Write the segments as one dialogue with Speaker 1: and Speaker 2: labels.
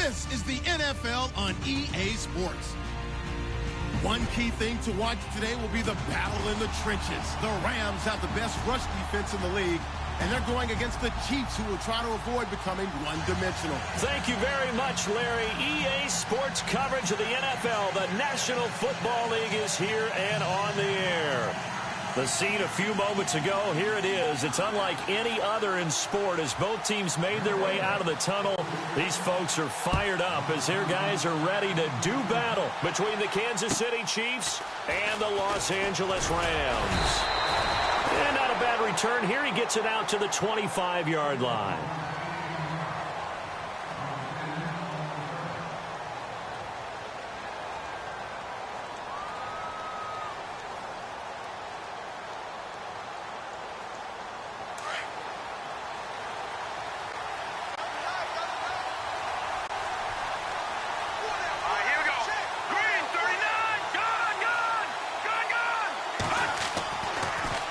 Speaker 1: This is the NFL on EA Sports. One key thing to watch today will be the battle in the trenches. The Rams have the best rush defense in the league, and they're going against the Chiefs, who will try to avoid becoming one-dimensional.
Speaker 2: Thank you very much, Larry. EA Sports coverage of the NFL. The National Football League is here and on the air. The scene a few moments ago, here it is. It's unlike any other in sport as both teams made their way out of the tunnel. These folks are fired up as their guys are ready to do battle between the Kansas City Chiefs and the Los Angeles Rams. And not a bad return here. He gets it out to the 25-yard line.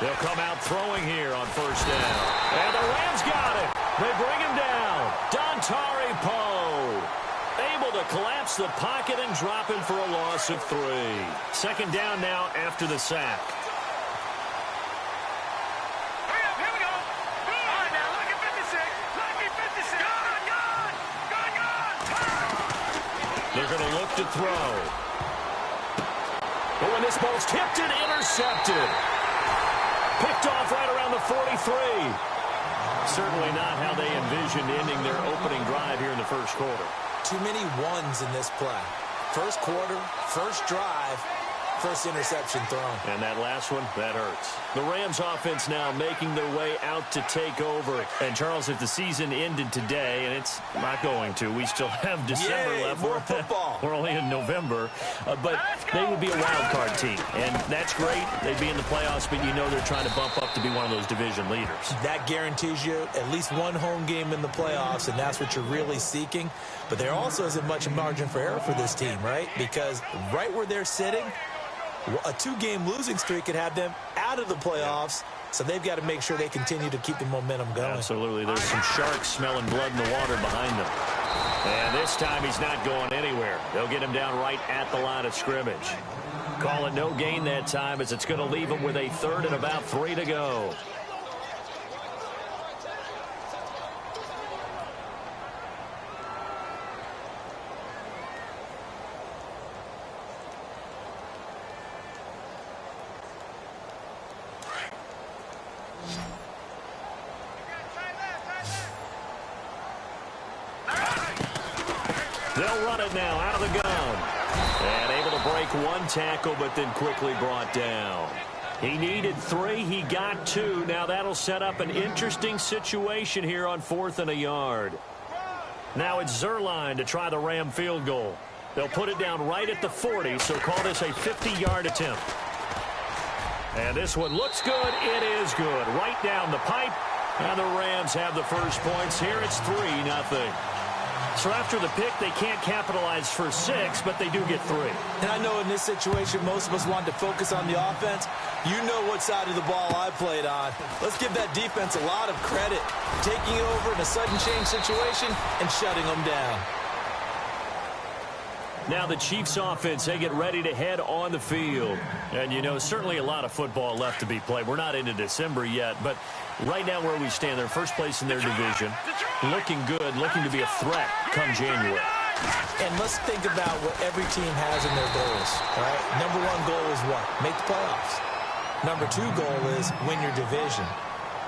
Speaker 2: They'll come out throwing here on first down. And the Rams got it. They bring him down. dardon22's able to collapse the pocket and drop him for a loss of 3. Second down now after the sack.
Speaker 3: Here we go. All right, now look at 56. Let me 56. Gone.
Speaker 2: They're going to look to throw. Oh, and this ball's tipped and intercepted. Picked off right around the 43. Certainly not how they envisioned ending their opening drive here in the first quarter.
Speaker 4: Too many ones in this play. First quarter, first drive, first interception thrown.
Speaker 2: And that last one, that hurts. The Rams offense now making their way out to take over. And, Charles, if the season ended today, and it's not going to, we still have December left.
Speaker 4: More football.
Speaker 2: We're only in November. But they would be a wild card team. And that's great. They'd be in the playoffs, but you know they're trying to bump up to be one of those division leaders.
Speaker 4: That guarantees you at least one home game in the playoffs, and that's what you're really seeking. But there also isn't much margin for error for this team, right? Because right where they're sitting, a 2-game losing streak could have them out of the playoffs, so they've got to make sure they continue to keep the momentum going.
Speaker 2: Absolutely. There's some sharks smelling blood in the water behind them. And this time he's not going anywhere. They'll get him down right at the line of scrimmage. Call it no gain that time as it's going to leave him with a third and about 3 to go. They'll run it now out of the gun. And able to break one tackle, but then quickly brought down. He needed 3. He got 2. Now that'll set up an interesting situation here on 4th and a yard. Now it's Zerline to try the Ram field goal. They'll put it down right at the 40, so call this a 50-yard attempt. And this one looks good. It is good. Right down the pipe. And the Rams have the first points here. It's 3-0. So after the pick, they can't capitalize for 6, but they do get 3.
Speaker 4: And I know in this situation, most of us want to focus on the offense. You know what side of the ball I played on. Let's give that defense a lot of credit. Taking it over in a sudden change situation and shutting them down.
Speaker 2: Now the Chiefs offense, they get ready to head on the field. And, you know, certainly a lot of football left to be played. We're not into December yet, but right now where we stand, they're first place in their division. Looking good, looking to be a threat come January.
Speaker 4: And let's think about what every team has in their goals, right? Number 1 goal is what? Make the playoffs. Number 2 goal is win your division.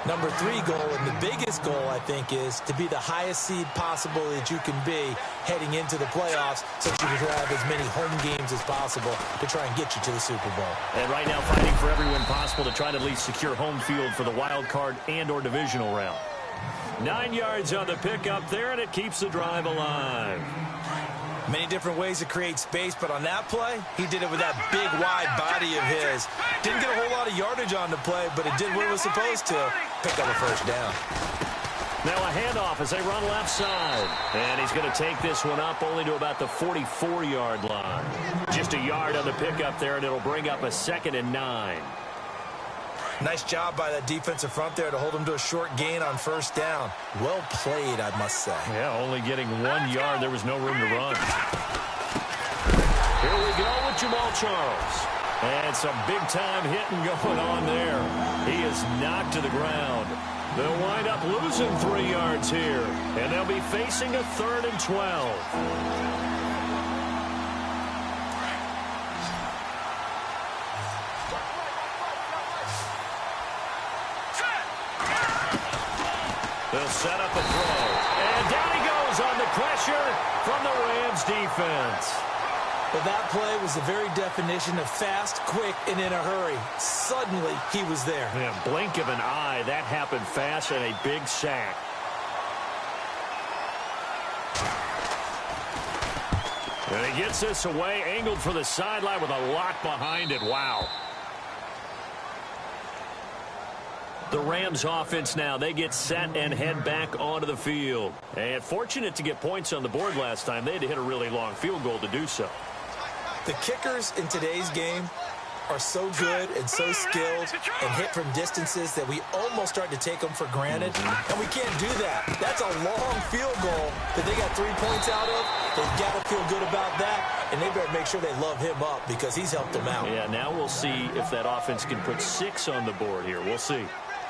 Speaker 4: Number 3 goal, and the biggest goal, I think, is to be the highest seed possible that you can be heading into the playoffs so that you can have as many home games as possible to try and get you to the Super Bowl.
Speaker 2: And right now fighting for every win possible to try to at least secure home field for the wild card and or divisional round. 9 yards on the pickup there, and it keeps the drive alive.
Speaker 4: Many different ways to create space, but on that play, he did it with that big, wide body of his. Didn't get a whole lot of yardage on the play, but it did what it was supposed to. Pick up a first down.
Speaker 2: Now a handoff as they run left side. And he's going to take this one up only to about the 44-yard line. Just a yard on the pickup there, and it'll bring up a 2nd and 9.
Speaker 4: Nice job by that defensive front there to hold him to a short gain on first down. Well played, I must say.
Speaker 2: Yeah, only getting 1 yard. There was no room to run. Here we go with Jamal Charles. And some big-time hitting going on there. He is knocked to the ground. They'll wind up losing 3 yards here. And they'll be facing a 3rd and 12. They'll set up a throw. And down he goes on the pressure from the Rams defense.
Speaker 4: Well, that play was the very definition of fast, quick, and in a hurry. Suddenly, he was there.
Speaker 2: Yeah, blink of an eye. That happened fast and a big sack. And he gets this away, angled for the sideline with a lock behind it. Wow. The Rams offense now, they get set and head back onto the field. And fortunate to get points on the board last time. They had to hit a really long field goal to do so.
Speaker 4: The kickers in today's game are so good and so skilled and hit from distances that we almost start to take them for granted. And we can't do that. That's a long field goal that they got 3 points out of. They've got to feel good about that. And they better make sure they love him up because he's helped them out.
Speaker 2: Yeah, now we'll see if that offense can put 6 on the board here. We'll see.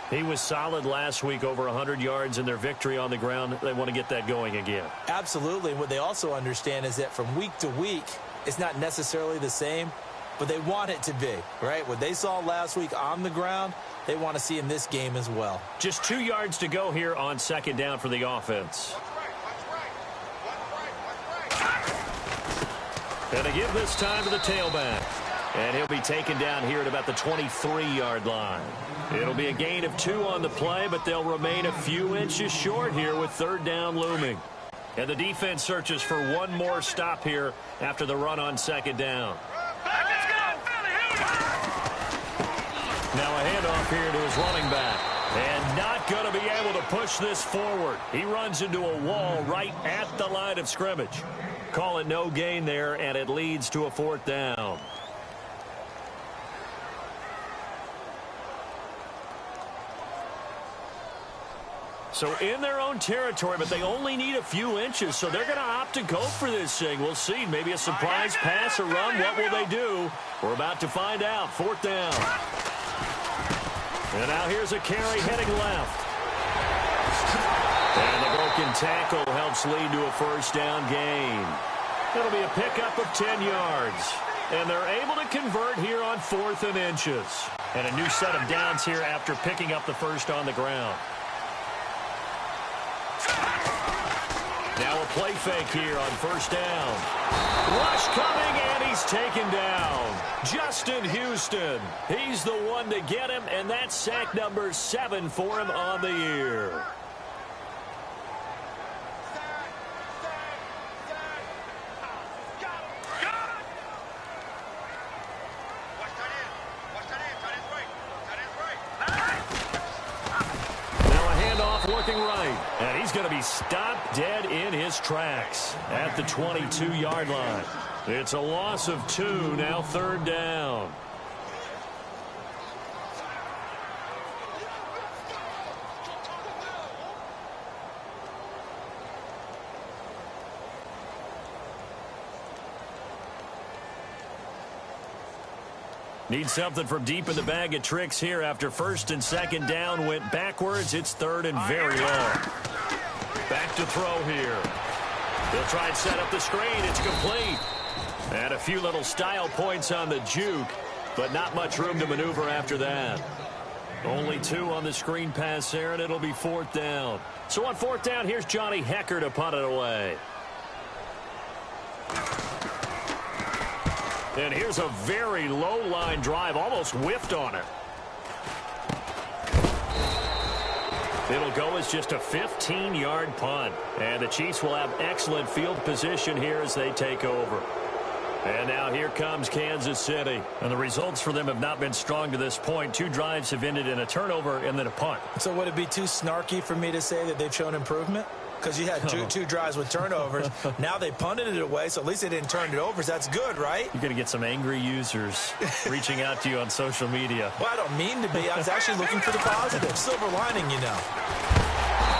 Speaker 2: He was solid last week, over 100 yards in their victory on the ground. They want to get that going again.
Speaker 4: Absolutely. What they also understand is that from week to week, it's not necessarily the same, but they want it to be, right? What they saw last week on the ground, they want to see in this game as well.
Speaker 2: Just 2 yards to go here on 2nd down for the offense. And they give this time to the tailback. And he'll be taken down here at about the 23-yard line. It'll be a gain of 2 on the play, but they'll remain a few inches short here with 3rd down looming. And the defense searches for one more stop here after the run on 2nd down. Now a handoff here to his running back. And not going to be able to push this forward. He runs into a wall right at the line of scrimmage. Call it no gain there, and it leads to a 4th down. So in their own territory, but they only need a few inches, so they're going to opt to go for this thing. We'll see. Maybe a surprise pass or run. What will they do? We're about to find out. 4th down. And now here's a carry heading left. And the broken tackle helps lead to a 1st down gain. It'll be a pickup of 10 yards. And they're able to convert here on 4th and inches. And a new set of downs here after picking up the 1st on the ground. Now a play fake here on 1st down. Rush coming, and he's taken down. Justin Houston. He's the one to get him, and that's sack number 7 for him on the year. Working right, and he's going to be stopped dead in his tracks at the 22-yard line. It's a loss of 2, now 3rd down. Need something from deep in the bag of tricks here after 1st and 2nd down went backwards. It's 3rd and very long. Back to throw here. They'll try and set up the screen. It's complete. And a few little style points on the juke, but not much room to maneuver after that. Only 2 on the screen pass there, and it'll be 4th down. So on 4th down, here's Johnny Hecker to punt it away. And here's a very low line drive, almost whiffed on it. It'll go as just a 15-yard punt. And the Chiefs will have excellent field position here as they take over. And now here comes Kansas City. And the results for them have not been strong to this point. 2 drives have ended in a turnover and then a punt.
Speaker 4: So would it be too snarky for me to say that they've shown improvement? because you had two drives with turnovers. Now they punted it away, so at least they didn't turn it over. So that's good, right?
Speaker 2: You're going to get some angry users reaching out to you on social media.
Speaker 4: Well, I don't mean to be. I was actually looking for the positive. Silver lining, you know.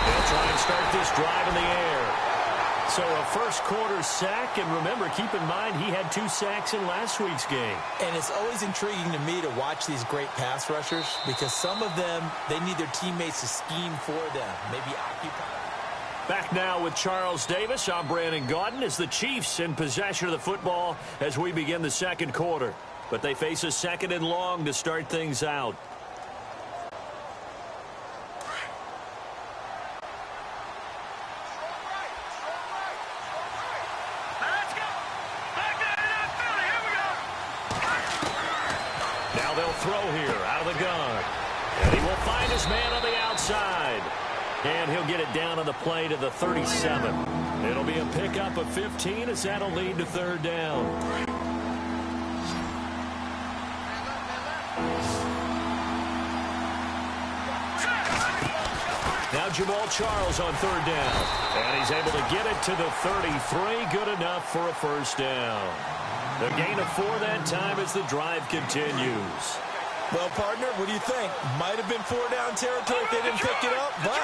Speaker 2: They'll try and start this drive in the air. So a first quarter sack, and remember, keep in mind he had 2 sacks in last week's game.
Speaker 4: And it's always intriguing to me to watch these great pass rushers because some of them, they need their teammates to scheme for them, maybe occupy.
Speaker 2: Back now with Charles Davis. I'm Brandon Gaudin as the Chiefs in possession of the football as we begin the second quarter. But they face a second and long to start things out. Throw here out of the gun. And he will find his man on the outside. And he'll get it down on the play to the 37. It'll be a pickup of 15 as that'll lead to third down. Now Jamal Charles on third down. And he's able to get it to the 33. Good enough for a first down. The gain of 4 that time as the drive continues.
Speaker 4: Well, partner, what do you think? Might have been 4-down territory if they didn't pick it up, but...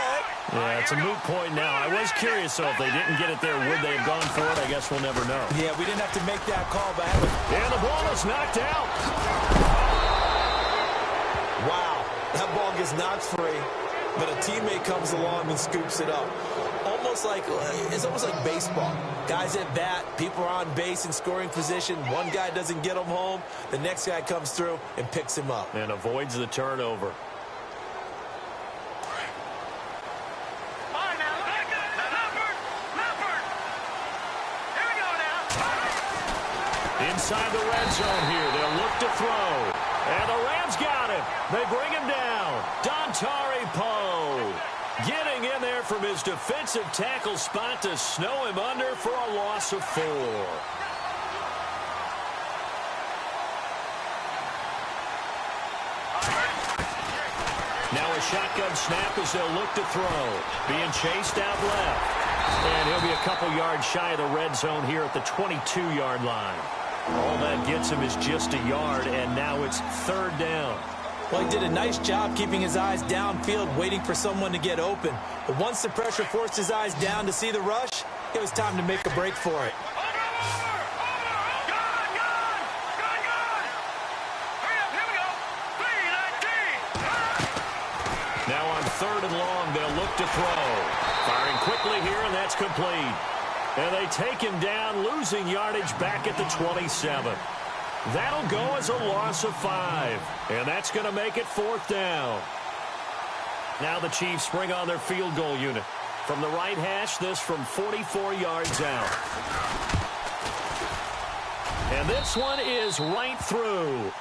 Speaker 2: Yeah, it's a moot point now. I was curious, though, if they didn't get it there, would they have gone for it? I guess we'll never know.
Speaker 4: Yeah, we didn't have to make that call, but...
Speaker 2: And the ball is knocked out.
Speaker 4: Wow, that ball gets knocked free, but a teammate comes along and scoops it up. It's almost like baseball. Guys at bat, people are on base in scoring position. One guy doesn't get him home. The next guy comes through and picks him up.
Speaker 2: And avoids the turnover. Inside the red zone here. They'll look to throw. And the Rams got him. They bring him down. Dardon22's getting in there from his defensive tackle spot to snow him under for a loss of 4. Now a shotgun snap as they'll look to throw. Being chased out left. And he'll be a couple yards shy of the red zone here at the 22-yard line. All that gets him is just a yard, and now it's third down.
Speaker 4: Well, he did a nice job keeping his eyes downfield, waiting for someone to get open. But once the pressure forced his eyes down to see the rush, it was time to make a break for it.
Speaker 2: Now on third and long, they'll look to throw. Firing quickly here, and that's complete. And they take him down, losing yardage back at the 27. That'll go as a loss of 5. And that's going to make it fourth down. Now the Chiefs bring on their field goal unit. From the right hash, this from 44 yards out. And this one is right through.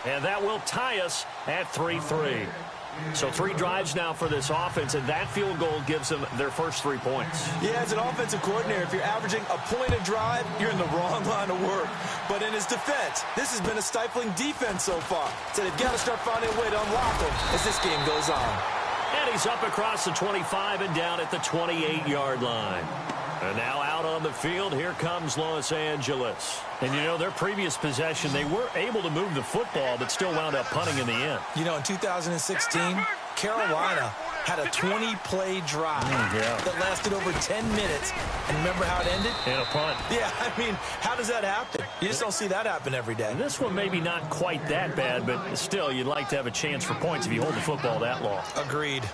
Speaker 2: And that will tie us at 3-3. So 3 drives now for this offense, and that field goal gives them their first 3 points.
Speaker 4: Yeah, as an offensive coordinator, if you're averaging a point a drive, you're in the wrong line of work. But in his defense, this has been a stifling defense so far. So they've got to start finding a way to unlock them as this game goes on.
Speaker 2: And he's up across the 25 and down at the 28-yard line. And now out on the field, here comes Los Angeles. And, you know, their previous possession, they were able to move the football, but still wound up punting in the end.
Speaker 4: You know, in 2016, Carolina had a 20-play drive that lasted over 10 minutes. And remember how it ended?
Speaker 2: In a punt.
Speaker 4: Yeah, I mean, how does that happen? You just don't see that happen every day.
Speaker 2: And this one maybe not quite that bad, but still, you'd like to have a chance for points if you hold the football that long.
Speaker 4: Agreed.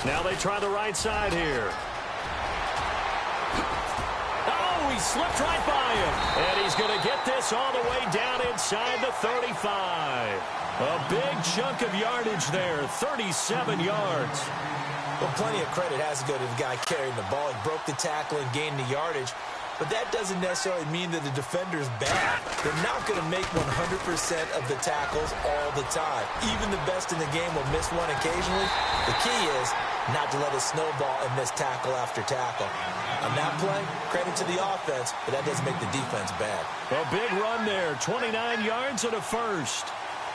Speaker 2: Now they try the right side here. Oh, he slipped right by him. And he's going to get this all the way down inside the 35. A big chunk of yardage there, 37 yards.
Speaker 4: Well, plenty of credit has to go to the guy carrying the ball. He broke the tackle and gained the yardage. But that doesn't necessarily mean that the defender's bad. They're not going to make 100% of the tackles all the time. Even the best in the game will miss one occasionally. The key is not to let it snowball and miss tackle after tackle. On that play, credit to the offense, but that doesn't make the defense bad.
Speaker 2: A big run there, 29 yards and a first.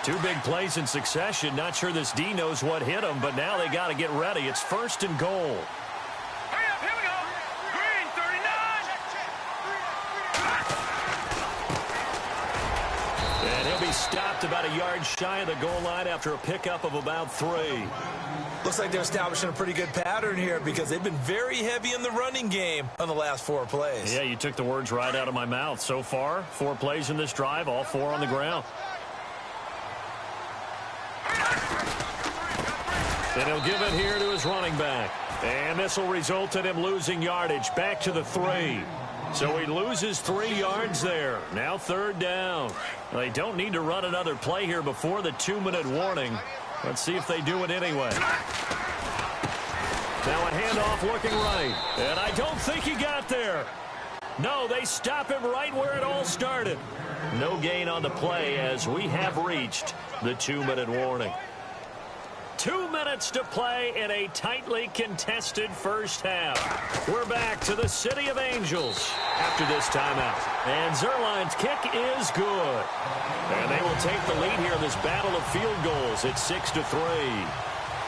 Speaker 2: Two big plays in succession. Not sure this D knows what hit him, but now they got to get ready. It's first and goal.
Speaker 3: Hurry up, here we go. Green, 39.
Speaker 2: And he'll be stopped about a yard shy of the goal line after a pickup of about 3.
Speaker 4: Looks like they're establishing a pretty good pattern here because they've been very heavy in the running game on the last 4 plays.
Speaker 2: Yeah, you took the words right out of my mouth. So far, 4 plays in this drive, all 4 on the ground. And he'll give it here to his running back. And this will result in him losing yardage back to the 3. So he loses 3 yards there. Now third down. They don't need to run another play here before the 2-minute warning. Let's see if they do it anyway. Now a handoff looking right. And I don't think he got there. No, they stop him right where it all started. No gain on the play as we have reached the 2-minute warning. 2 minutes to play in a tightly contested first half. We're back to the City of Angels after this timeout. And Zerline's kick is good. And they will take the lead here in this battle of field goals at 6-3.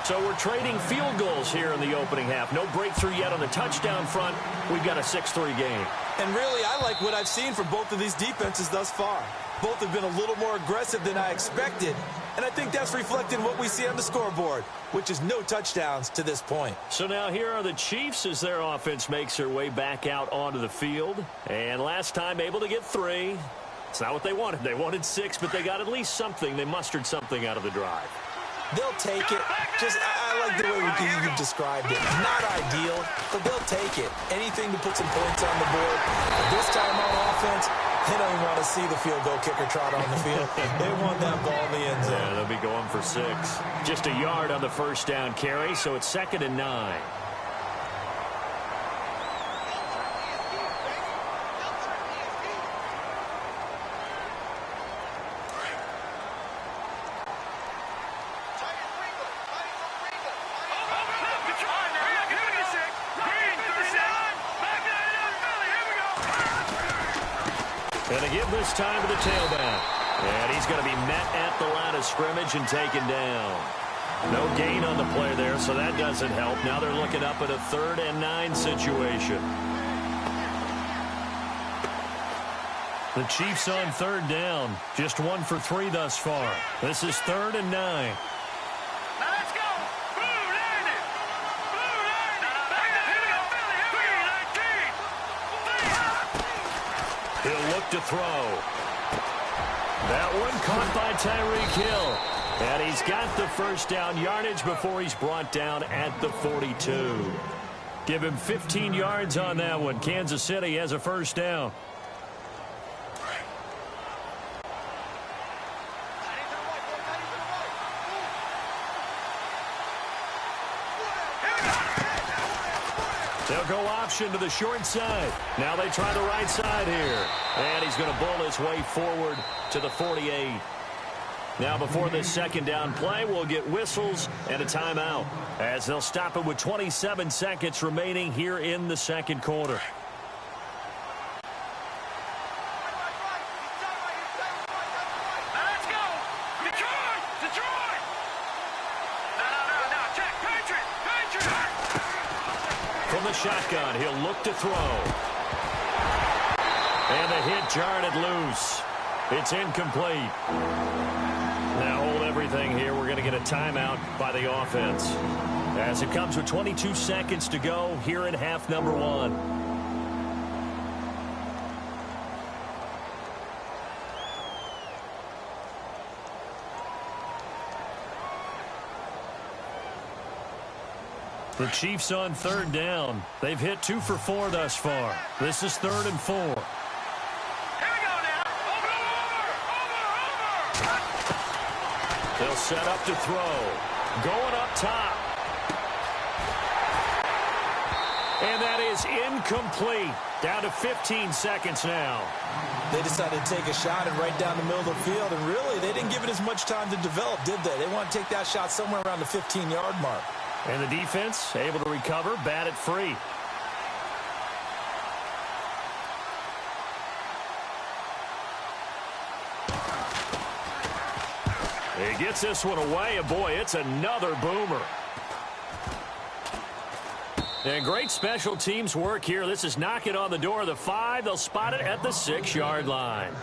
Speaker 2: So we're trading field goals here in the opening half. No breakthrough yet on the touchdown front. We've got a 6-3 game.
Speaker 4: And really, I like what I've seen from both of these defenses thus far. Both have been a little more aggressive than I expected. And I think that's reflected in what we see on the scoreboard, which is no touchdowns to this point.
Speaker 2: So now here are the Chiefs as their offense makes their way back out onto the field. And last time able to get 3. It's not what they wanted. They wanted 6, but they got at least something. They mustered something out of the drive.
Speaker 4: They'll take it. I like the way you described it. Not ideal, but they'll take it. Anything to put some points on the board. But this time on offense, they don't even want to see the field goal kicker trot on the field. They want that ball in the end zone.
Speaker 2: Yeah, they'll be going for 6. Just a yard on the first down carry, so it's 2nd and 9. And they give this time to the tailback. And he's going to be met at the line of scrimmage and taken down. No gain on the play there, so that doesn't help. Now they're looking up at a 3rd and 9 situation. The Chiefs on 3rd down. Just 1 for 3 thus far. This is 3rd and 9. He'll look to throw. That one caught by Tyreek Hill. And he's got the first down yardage before he's brought down at the 42. Give him 15 yards on that one. Kansas City has a first down. They'll go option to the short side. Now they try the right side here. And he's going to bull his way forward to the 48. Now before this second down play, we'll get whistles and a timeout as they'll stop it with 27 seconds remaining here in the second quarter.
Speaker 3: Let's go! Detroit! Detroit! No, check! Patriot!
Speaker 2: From the shotgun, he'll look to throw. And the hit jarred it loose. It's incomplete. Now hold everything here. We're going to get a timeout by the offense as it comes with 22 seconds to go here in half number 1. The Chiefs on 3rd down. They've hit 2 for 4 thus far. This is 3rd and 4.
Speaker 3: Here we go now. Over.
Speaker 2: They'll set up to throw. Going up top. And that is incomplete. Down to 15 seconds now.
Speaker 4: They decided to take a shot and right down the middle of the field, and really, they didn't give it as much time to develop, did they? They want to take that shot somewhere around the 15-yard mark.
Speaker 2: And the defense able to recover, bat it free. He gets this one away, and boy, it's another boomer. And great special teams work here. This is knocking on the door of the 5. They'll spot it at the 6-yard line.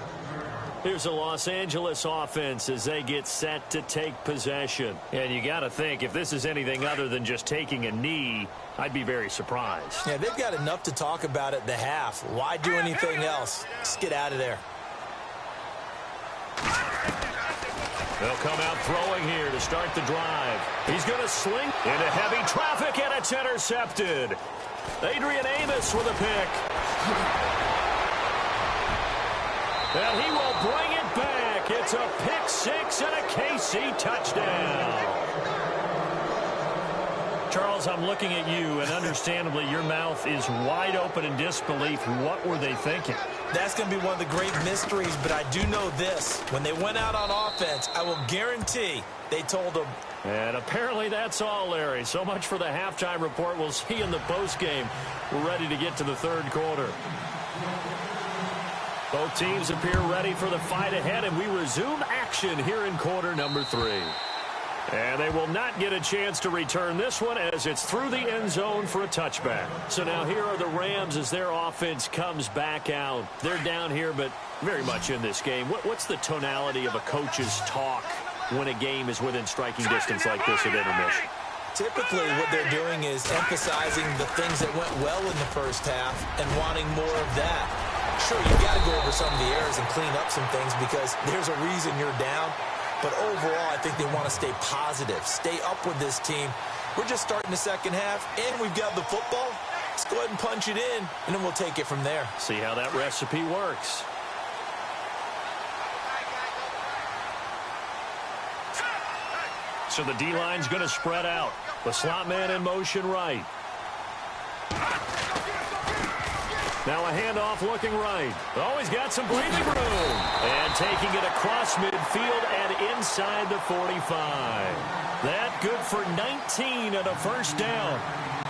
Speaker 2: Here's the Los Angeles offense as they get set to take possession. And you got to think, if this is anything other than just taking a knee, I'd be very surprised.
Speaker 4: Yeah, they've got enough to talk about at the half. Why do anything else? Just get out of there.
Speaker 2: They'll come out throwing here to start the drive. He's going to sling into heavy traffic, and it's intercepted. Adrian Amos with a pick. And he will bring it back. It's a pick 6 and a KC touchdown. Charles, I'm looking at you, and understandably, your mouth is wide open in disbelief. What were they thinking?
Speaker 4: That's going to be one of the great mysteries, but I do know this. When they went out on offense, I will guarantee they told them.
Speaker 2: And apparently that's all, Larry. So much for the halftime report. We'll see you in the postgame. We're ready to get to the third quarter. Both teams appear ready for the fight ahead, and we resume action here in quarter number 3. And they will not get a chance to return this one as it's through the end zone for a touchback. So now here are the Rams as their offense comes back out. They're down here, but very much in this game. What's the tonality of a coach's talk when a game is within striking distance like this at intermission?
Speaker 4: Typically, what they're doing is emphasizing the things that went well in the first half and wanting more of that. Sure, you got to go over some of the errors and clean up some things because there's a reason you're down. But overall, I think they want to stay positive, stay up with this team. We're just starting the second half, and we've got the football. Let's go ahead and punch it in, and then we'll take it from there.
Speaker 2: See how that recipe works. So the D-line's going to spread out. The slot man in motion right. Now a handoff looking right. Oh, he's got some breathing room. And taking it across midfield and inside the 45. That good for 19 and a first down.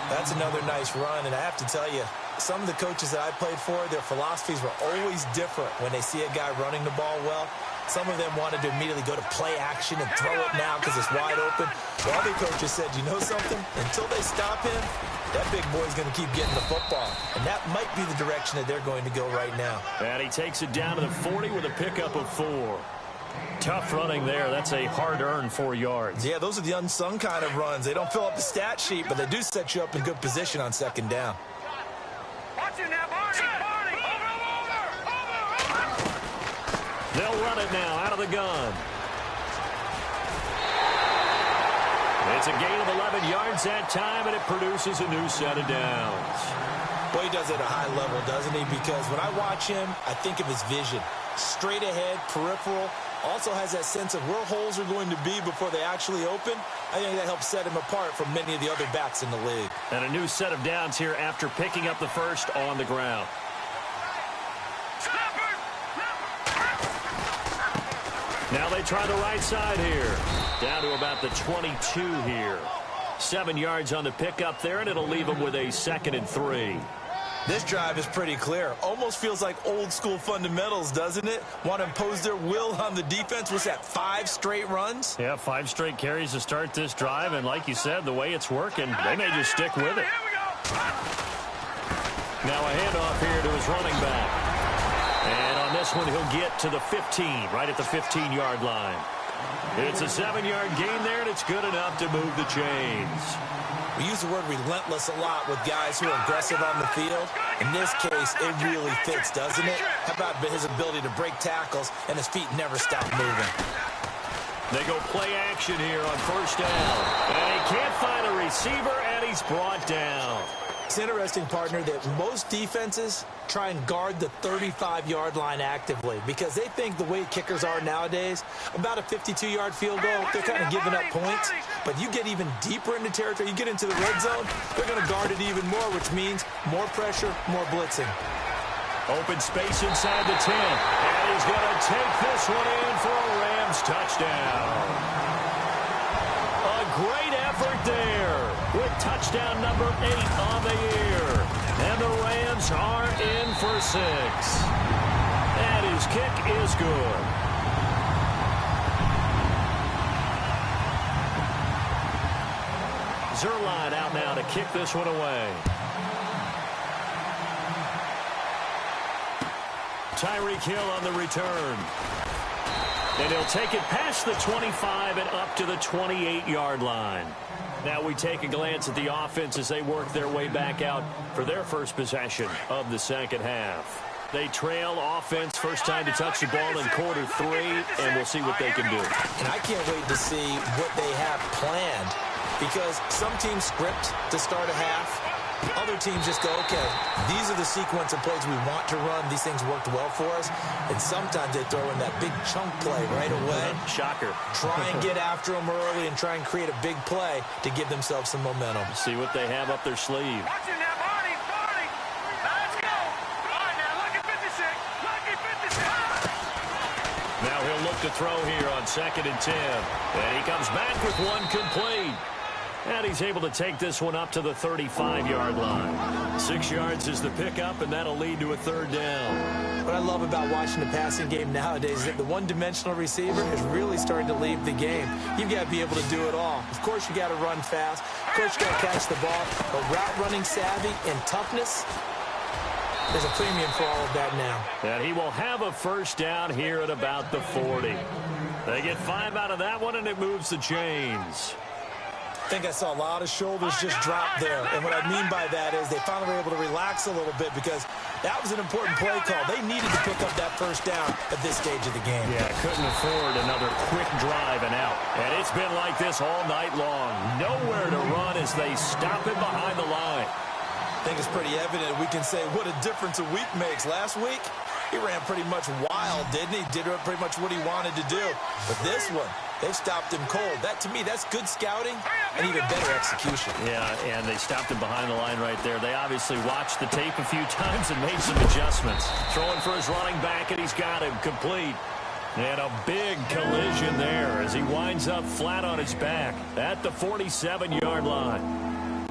Speaker 4: That's another nice run, and I have to tell you, some of the coaches that I played for, their philosophies were always different when they see a guy running the ball well. Some of them wanted to immediately go to play action and throw it now because it's wide open. While other coaches said, you know something? Until they stop him, that big boy's going to keep getting the football. And that might be the direction that they're going to go right now.
Speaker 2: And he takes it down to the 40 with a pickup of 4. Tough running there. That's a hard-earned 4 yards.
Speaker 4: Yeah, those are the unsung kind of runs. They don't fill up the stat sheet, but they do set you up in good position on second down.
Speaker 3: Watch it now, Barney!
Speaker 2: They'll run it now out of the gun. It's a gain of 11 yards that time, and it produces a new set of downs.
Speaker 4: Boy, he does it at a high level, doesn't he? Because when I watch him, I think of his vision. Straight ahead, peripheral. Also has that sense of where holes are going to be before they actually open. I think that helps set him apart from many of the other backs in the league.
Speaker 2: And a new set of downs here after picking up the first on the ground. Now they try the right side here. Down to about the 22 here. 7 yards on the pickup there, and it'll leave them with a 2nd and 3.
Speaker 4: This drive is pretty clear. Almost feels like old school fundamentals, doesn't it? Want to impose their will on the defense. What's that, 5 straight runs?
Speaker 2: Yeah, 5 straight carries to start this drive, and like you said, the way it's working, they may just stick with it. Now a handoff here to his running back. And on this one, he'll get to the 15, right at the 15-yard line. It's a 7-yard gain there, and it's good enough to move the chains.
Speaker 4: We use the word relentless a lot with guys who are aggressive on the field. In this case, it really fits, doesn't it? How about his ability to break tackles, and his feet never stop moving?
Speaker 2: They go play action here on first down. And he can't find a receiver, and he's brought down.
Speaker 4: It's interesting, partner, that most defenses try and guard the 35-yard line actively because they think the way kickers are nowadays, about a 52-yard field goal, they're kind of giving up points. But you get even deeper into territory, you get into the red zone, they're going to guard it even more, which means more pressure, more blitzing.
Speaker 2: Open space inside the 10. And he's going to take this one in for a Rams touchdown. A great effort there with touchdown number 8 on the year. And the Rams are in for 6. And his kick is good. Zerline out now to kick this one away. Tyreek Hill on the return. And he'll take it past the 25 and up to the 28-yard line. Now we take a glance at the offense as they work their way back out for their first possession of the second half. They trail offense, first time to touch the ball in quarter 3, and we'll see what they can do.
Speaker 4: And I can't wait to see what they have planned, because some teams script to start a half. Other teams just go, okay, these are the sequence of plays we want to run. These things worked well for us. And sometimes they throw in that big chunk play right away.
Speaker 2: Shocker.
Speaker 4: Try and get after them early and try and create a big play to give themselves some momentum.
Speaker 2: See what they have up their sleeve.
Speaker 3: Watch it now, Barney. Let's go. All right, now, look at 56. Look at 56.
Speaker 2: Now he'll look to throw here on 2nd and 10. And he comes back with one complete. And he's able to take this one up to the 35-yard line. 6 yards is the pickup, and that'll lead to a 3rd down.
Speaker 4: What I love about watching the passing game nowadays is that the one-dimensional receiver is really starting to leave the game. You've got to be able to do it all. Of course, you got to run fast. Of course, you got to catch the ball. But route running savvy and toughness, there's a premium for all of that now.
Speaker 2: And he will have a 1st down here at about the 40. They get 5 out of that one, and it moves the chains.
Speaker 4: I think I saw a lot of shoulders just drop there. And what I mean by that is they finally were able to relax a little bit, because that was an important play call. They needed to pick up that 1st down at this stage of the game.
Speaker 2: Yeah, couldn't afford another quick drive and out. And it's been like this all night long. Nowhere to run as they stop him behind the line.
Speaker 4: I think it's pretty evident we can say what a difference a week makes. Last week, he ran pretty much wild, didn't he? Did pretty much what he wanted to do. But this one, they've stopped him cold. That, to me, that's good scouting and even better execution.
Speaker 2: Yeah, and they stopped him behind the line right there. They obviously watched the tape a few times and made some adjustments. Throwing for his running back, and he's got him complete. And a big collision there as he winds up flat on his back at the 47-yard line.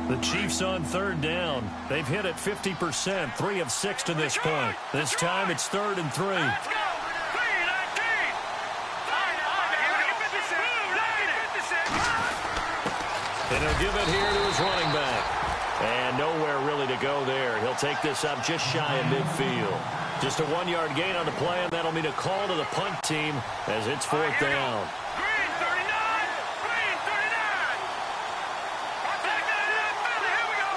Speaker 2: The Chiefs on 3rd down. They've hit it 50%, 3 of 6 to this point. This time it's 3rd and 3.
Speaker 3: Let's go. 3-19.
Speaker 2: And he'll give it here to his running back. And nowhere really to go there. He'll take this up just shy of midfield. Just a 1-yard gain on the play, and that'll mean a call to the punt team as it's 4th down.
Speaker 3: Green 39. Green 39. I'll take that. Here we go.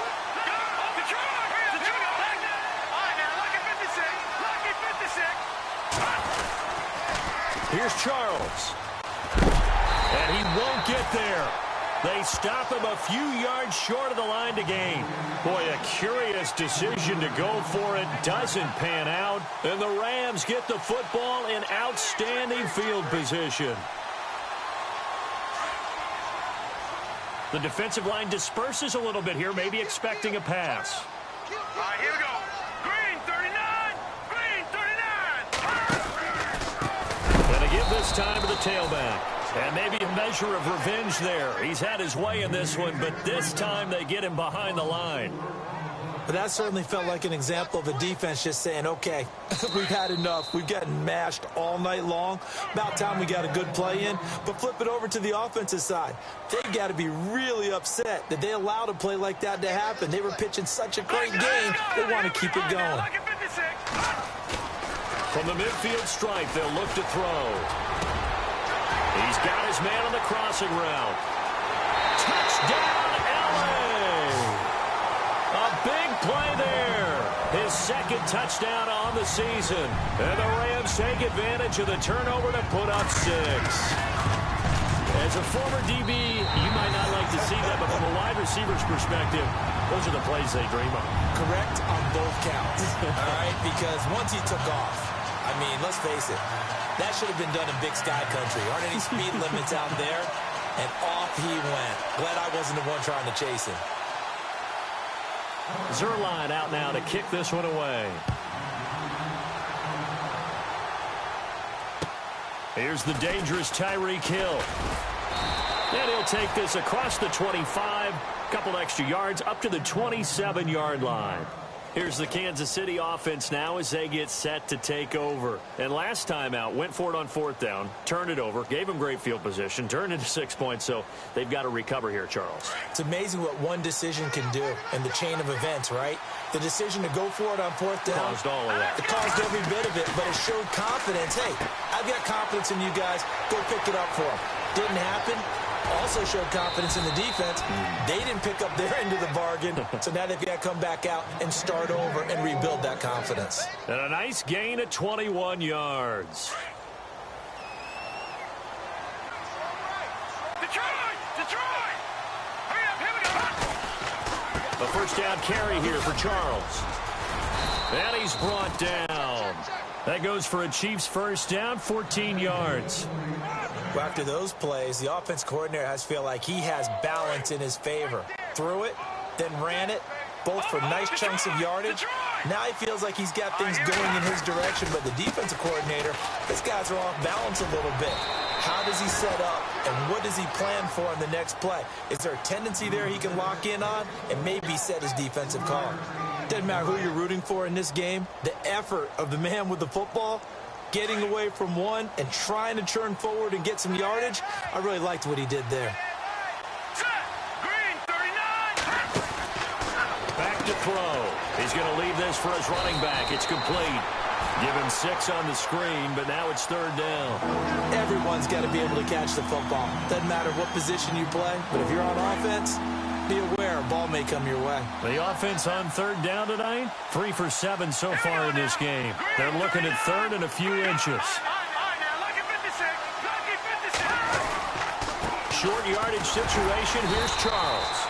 Speaker 3: Detroit. All right, now, look at 56. Look at 56.
Speaker 2: Here's Charles. And he won't get there. They stop him a few yards short of the line to gain. Boy, a curious decision to go for it. Doesn't pan out. And the Rams get the football in outstanding field position. The defensive line disperses a little bit here, maybe expecting a pass.
Speaker 3: All right, here we go. Green 39. Green 39.
Speaker 2: And they give this time to the tailback. And maybe a measure of revenge there. He's had his way in this one, but this time they get him behind the line.
Speaker 4: But that certainly felt like an example of a defense just saying, okay, we've had enough. We've gotten mashed all night long. About time we got a good play in. But flip it over to the offensive side. They've got to be really upset that they allowed a play like that to happen. They were pitching such a great game. They want to keep it going.
Speaker 2: From the midfield stripe, they'll look to throw. He's got his man on the crossing route. Touchdown, LA! A big play there. His 2nd touchdown on the season. And the Rams take advantage of the turnover to put up 6. As a former DB, you might not like to see that, but from a wide receiver's perspective, those are the plays they dream of.
Speaker 4: Correct on both counts. All right, because once he took off, I mean, let's face it, that should have been done in Big Sky Country. Aren't any speed limits out there? And off he went. Glad I wasn't the one trying to chase him.
Speaker 2: Zerline out now to kick this one away. Here's the dangerous Tyreek Hill. And he'll take this across the 25. A couple extra yards up to the 27-yard line. Here's the Kansas City offense now as they get set to take over. And last time out, went for it on 4th down, turned it over, gave them great field position, turned into 6 points, so they've got to recover here, Charles.
Speaker 4: It's amazing what one decision can do in the chain of events, right? The decision to go for it on 4th down.
Speaker 2: Caused all of that.
Speaker 4: It caused every bit of it, but it showed confidence. Hey, I've got confidence in you guys. Go pick it up for them. Didn't happen. Also showed confidence in the defense. They didn't pick up their end of the bargain, so now they've got to come back out and start over and rebuild that confidence.
Speaker 2: And a nice gain of 21 yards.
Speaker 3: Detroit! Hurry up, here we go!
Speaker 2: A first down carry here for Charles. And he's brought down. That goes for a Chiefs first down, 14 yards.
Speaker 4: Well, after those plays, the offense coordinator has to feel like he has balance in his favor. Threw it, then ran it, both for nice chunks of yardage. Now he feels like he's got things going in his direction, but the defensive coordinator, his guys are off balance a little bit. How does he set up, and what does he plan for in the next play? Is there a tendency there he can lock in on and maybe set his defensive call? Doesn't matter who you're rooting for in this game. The effort of the man with the football, getting away from one and trying to churn forward and get some yardage, I really liked what he did there.
Speaker 3: Green, 39!
Speaker 2: Back to throw. He's going to leave this for his running back. It's complete. Give him 6 on the screen, but now it's 3rd down.
Speaker 4: Everyone's got to be able to catch the football. Doesn't matter what position you play, but if you're on offense, be aware a ball may come your way.
Speaker 2: The offense on 3rd down tonight, 3 for 7 so far in this game. They're looking at 3rd and a few inches. Short yardage situation. Here's Charles.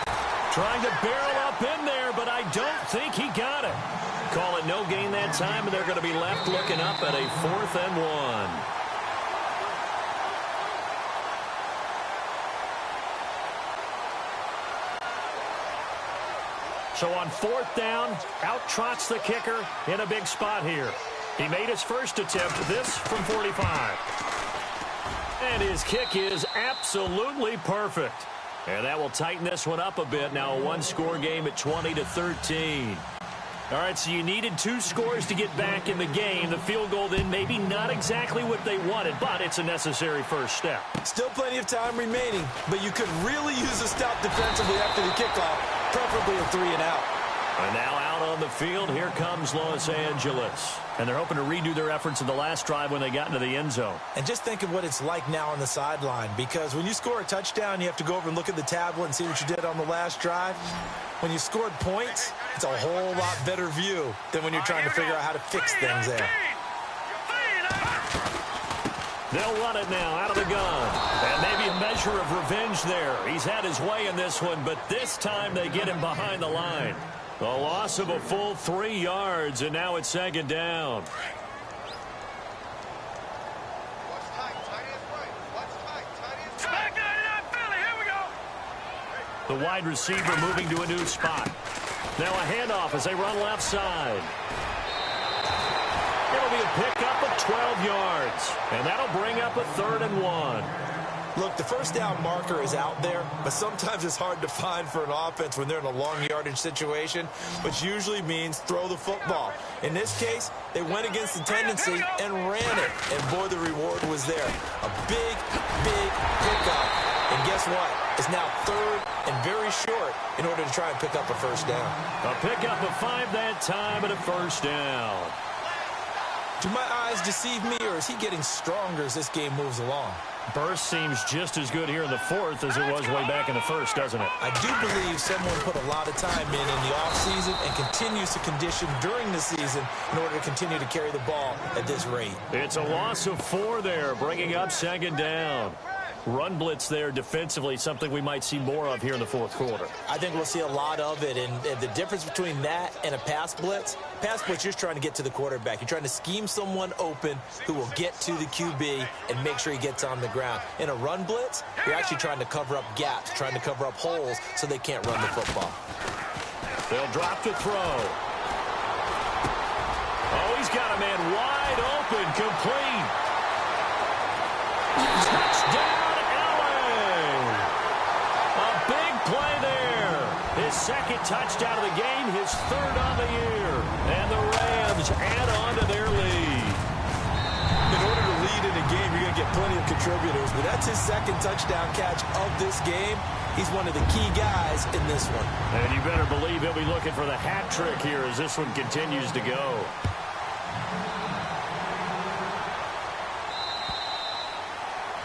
Speaker 2: Trying to barrel up in there, but I don't think he got it. Call it no gain that time, and they're going to be left looking up at a 4th and 1. So on 4th down, out trots the kicker in a big spot here. He made his first attempt, this from 45. And his kick is absolutely perfect. And that will tighten this one up a bit. Now a one-score game at 20-13. All right, so you needed 2 scores to get back in the game. The field goal then maybe not exactly what they wanted, but it's a necessary first step.
Speaker 4: Still plenty of time remaining, but you could really use a stop defensively after the kickoff, preferably a 3-and-out.
Speaker 2: And now out on the field, here comes Los Angeles. And they're hoping to redo their efforts in the last drive when they got into the end zone.
Speaker 4: And just think of what it's like now on the sideline, because when you score a touchdown, you have to go over and look at the tablet and see what you did on the last drive. When you scored points, it's a whole lot better view than when you're trying to figure out how to fix things there.
Speaker 2: They'll run it now out of the gun. And maybe a measure of revenge there. He's had his way in this one, but this time they get him behind the line. A loss of a full 3 yards, and now it's 2nd down. The wide receiver moving to a new spot. Now a handoff as they run left side. It'll be a pickup of 12 yards, and that'll bring up a 3rd and 1.
Speaker 4: Look, the first down marker is out there, but sometimes it's hard to find for an offense when they're in a long yardage situation, which usually means throw the football. In this case, they went against the tendency and ran it, and boy, the reward was there. A big, big pickup, and guess what? It's now 3rd and very short in order to try and pick up a first down.
Speaker 2: A pickup of 5 that time and a first down.
Speaker 4: Do my eyes deceive me, or is he getting stronger as this game moves along?
Speaker 2: Burst seems just as good here in the 4th as it was way back in the 1st, doesn't it?
Speaker 4: I do believe someone put a lot of time in the offseason and continues to condition during the season in order to continue to carry the ball at this rate. It's
Speaker 2: a loss of 4 there, bringing up 2nd down. Run blitz there defensively, something we might see more of here in the 4th quarter.
Speaker 4: I think we'll see a lot of it, and the difference between that and a pass blitz, you're just trying to get to the quarterback. You're trying to scheme someone open who will get to the QB and make sure he gets on the ground. In a run blitz, you're actually trying to cover up gaps, trying to cover up holes so they can't run the football.
Speaker 2: They'll drop to throw. Oh, he's got a man wide open, complete. Touchdown, LA! A big play there. His 2nd second touchdown of the game, his third on the year. And the Rams add on to their lead.
Speaker 4: In order to lead in a game, you're going to get plenty of contributors, but that's his second touchdown catch of this game. He's one of the key guys in this one.
Speaker 2: And you better believe he'll be looking for the hat trick here as this one continues to go.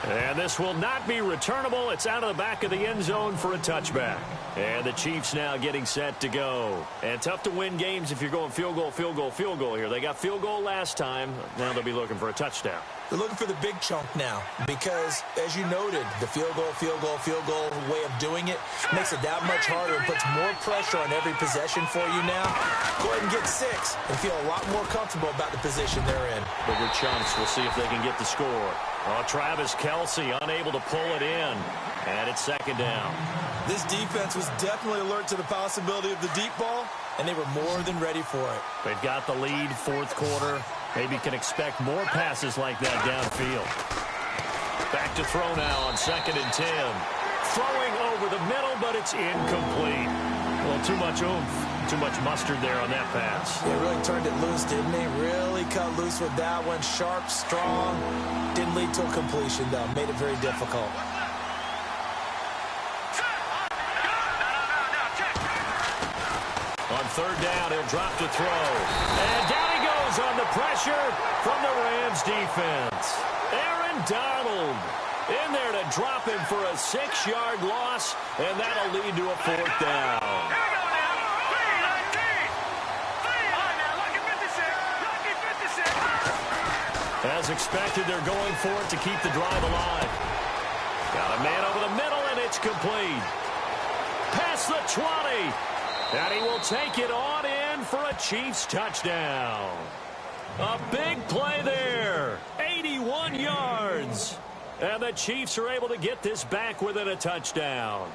Speaker 2: And this will not be returnable. It's out of the back of the end zone for a touchback. And the Chiefs now getting set to go. And tough to win games if you're going field goal, field goal, field goal here. They got field goal last time. Now they'll be looking for a touchdown.
Speaker 4: They're looking for the big chunk now because, as you noted, the field goal, field goal, field goal way of doing it makes it that much harder and puts more pressure on every possession for you now. Go ahead and get 6 and feel a lot more comfortable about the position they're in.
Speaker 2: Bigger chunks. We'll see if they can get the score. Oh, Travis Kelce unable to pull it in. And it's second down.
Speaker 4: This defense was definitely alert to the possibility of the deep ball, and they were more than ready for it.
Speaker 2: They've got the lead, fourth quarter. Maybe can expect more passes like that downfield. Back to throw now on 2nd and 10. Throwing over the middle, but it's incomplete. Well, too much oomph, too much mustard there on that pass.
Speaker 4: They really turned it loose, didn't they? Really cut loose with that one. Sharp, strong. Didn't lead to a completion, though. Made it very difficult.
Speaker 2: On 3rd down, he'll drop to throw. And down he goes on the pressure from the Rams defense. Aaron Donald in there to drop him for a 6-yard loss, and that'll lead to a 4th down.
Speaker 3: Here we go now. 3-19. On now, lucky 56. Lucky 56.
Speaker 2: As expected, they're going for it to keep the drive alive. Got a man over the middle, and it's complete. Past the 20. And he will take it on in for a Chiefs touchdown. A big play there. 81 yards. And the Chiefs are able to get this back within a touchdown.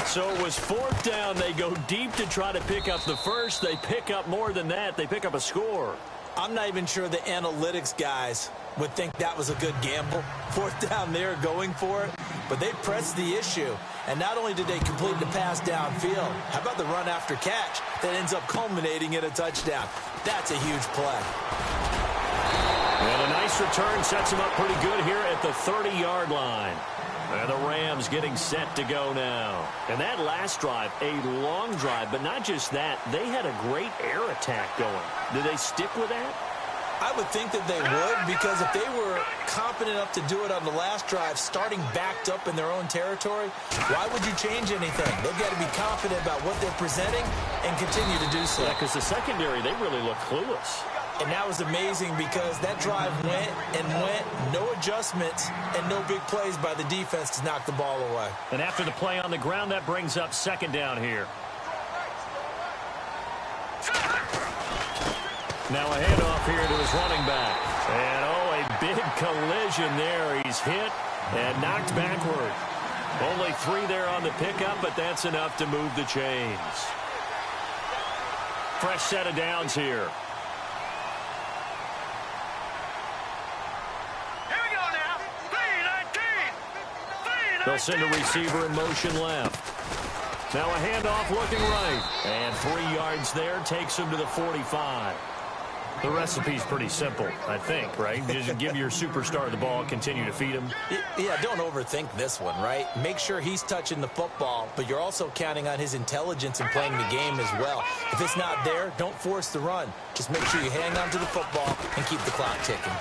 Speaker 2: So it was 4th down. They go deep to try to pick up the first. They pick up more than that. They pick up a score.
Speaker 4: I'm not even sure the analytics guys would think that was a good gamble. 4th down there going for it. But they pressed the issue. And not only did they complete the pass downfield, how about the run after catch that ends up culminating in a touchdown? That's a huge play.
Speaker 2: And a nice return sets them up pretty good here at the 30-yard line. And the Rams getting set to go now. And that last drive, a long drive, but not just that. They had a great air attack going. Did they stick with that?
Speaker 4: I would think that they would, because if they were confident enough to do it on the last drive, starting backed up in their own territory, why would you change anything? They've got to be confident about what they're presenting and continue to do so.
Speaker 2: Yeah, because the secondary, they really look clueless.
Speaker 4: And that was amazing because that drive went and went, no adjustments, and no big plays by the defense to knock the ball away.
Speaker 2: And after the play on the ground, that brings up 2nd down here. Now a handoff here to his running back. And, oh, a big collision there. He's hit and knocked backward. Only 3 there on the pickup, but that's enough to move the chains. Fresh set of downs here.
Speaker 3: Here we go now. 3-19.
Speaker 2: They'll send a receiver in motion left. Now a handoff looking right. And 3 yards there takes him to the 45. The recipe's pretty simple, I think, right? Just give your superstar the ball, continue to feed him.
Speaker 4: Yeah, don't overthink this one, right? Make sure he's touching the football, but you're also counting on his intelligence in playing the game as well. If it's not there, don't force the run. Just make sure you hang on to the football and keep the clock ticking.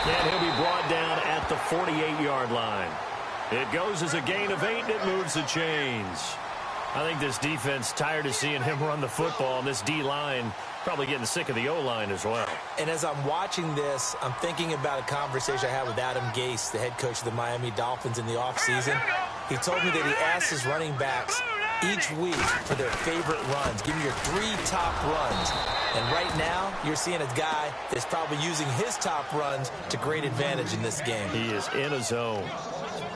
Speaker 2: And he'll be brought down at the 48-yard line. It goes as a gain of 8, and it moves the chains. I think this defense tired of seeing him run the football, and this D-line probably getting sick of the O-line as well.
Speaker 4: And as I'm watching this, I'm thinking about a conversation I had with Adam Gase, the head coach of the Miami Dolphins in the offseason. He told me that he asked his running backs each week for their favorite runs. Give me your 3 top runs. And right now, you're seeing a guy that's probably using his top runs to great advantage in this game.
Speaker 2: He is in a zone.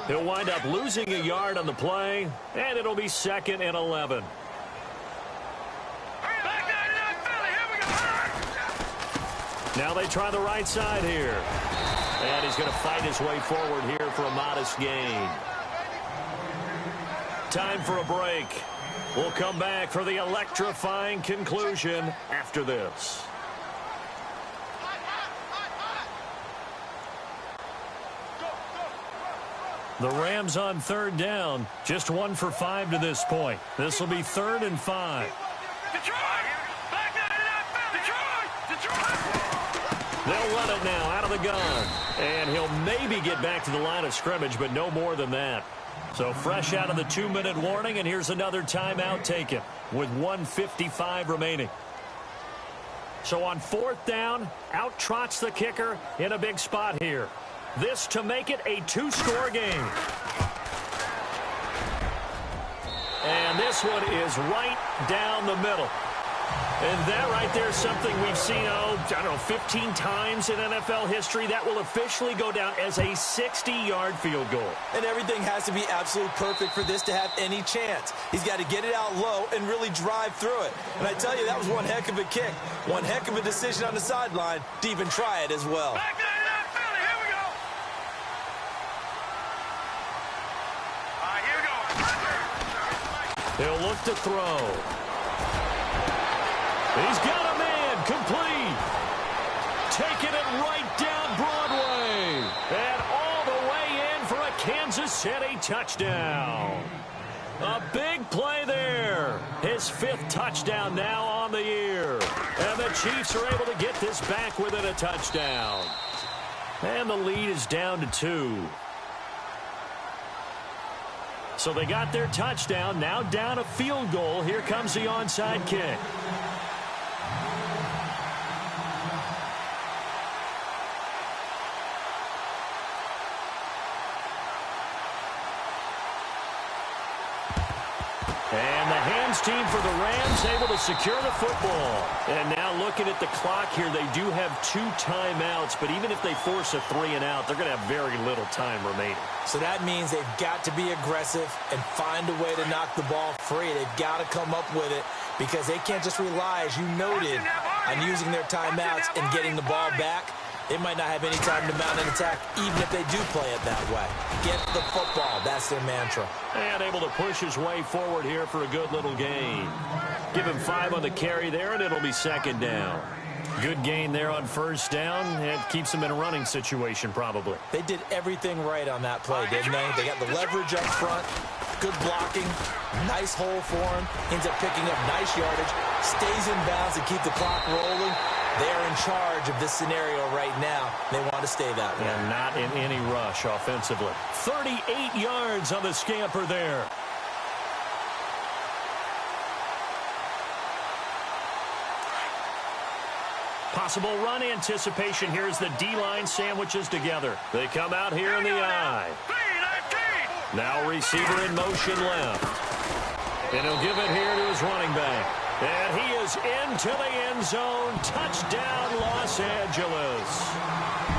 Speaker 2: He'll wind up losing a yard on the play, and it'll be 2nd and 11. Now they try the right side here. And he's going to fight his way forward here for a modest gain. time for a break. We'll come back for the electrifying conclusion after this. The Rams on third down, just 1 for 5 to this point. This will be 3rd and 5. They'll run it now out of the gun. And he'll maybe get back to the line of scrimmage, but no more than that. So fresh out of the 2-minute warning, and here's another timeout taken with 1:55 remaining. So on 4th down, out trots the kicker in a big spot here. This to make it a 2-score game. And this one is right down the middle. And that right there is something we've seen, 15 times in NFL history. That will officially go down as a 60-yard field goal.
Speaker 4: And everything has to be absolutely perfect for this to have any chance. He's got to get it out low and really drive through it. And I tell you, that was one heck of a kick. One heck of a decision on the sideline to even try it as well.
Speaker 2: He'll look to throw. He's got a man, complete. Taking it right down Broadway. And all the way in for a Kansas City touchdown. A big play there. His 5th touchdown now on the year. And the Chiefs are able to get this back within a touchdown. And the lead is down to 2. So they got their touchdown, now down a field goal. Here comes the onside kick. And the hands team for the Rams able to secure the football. And now looking at the clock here, they do have 2 timeouts, but even if they force a 3-and-out, they're going to have very little time remaining.
Speaker 4: So that means they've got to be aggressive and find a way to knock the ball free. They've got to come up with it because they can't just rely, as you noted, on using their timeouts and getting the ball back. They might not have any time to mount an attack, even if they do play it that way. Get the football. That's their mantra.
Speaker 2: And able to push his way forward here for a good little gain. Give him 5 on the carry there, and it'll be 2nd down. Good gain there on 1st down. It keeps them in a running situation, probably.
Speaker 4: They did everything right on that play, didn't they? They got the leverage up front, good blocking, nice hole for him, ends up picking up nice yardage, stays in bounds to keep the clock rolling. They're in charge of this scenario right now. They want to stay that way.
Speaker 2: And not in any rush offensively. 38 yards on the scamper there. Possible run anticipation here as the D-line sandwiches together. They come out here in the eye. Now receiver in motion left. And he'll give it here to his running back. And he is into the end zone. Touchdown, Los Angeles.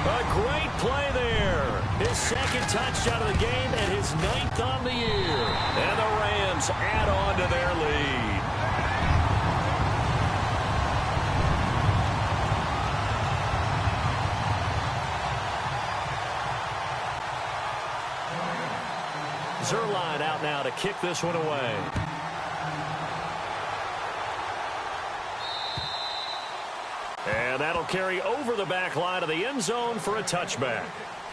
Speaker 2: A great play there. His 2nd touchdown of the game and his 9th on the year. And the Rams add on to their lead. Zerline out now to kick this one away. And that'll carry over the back line of the end zone for a touchback.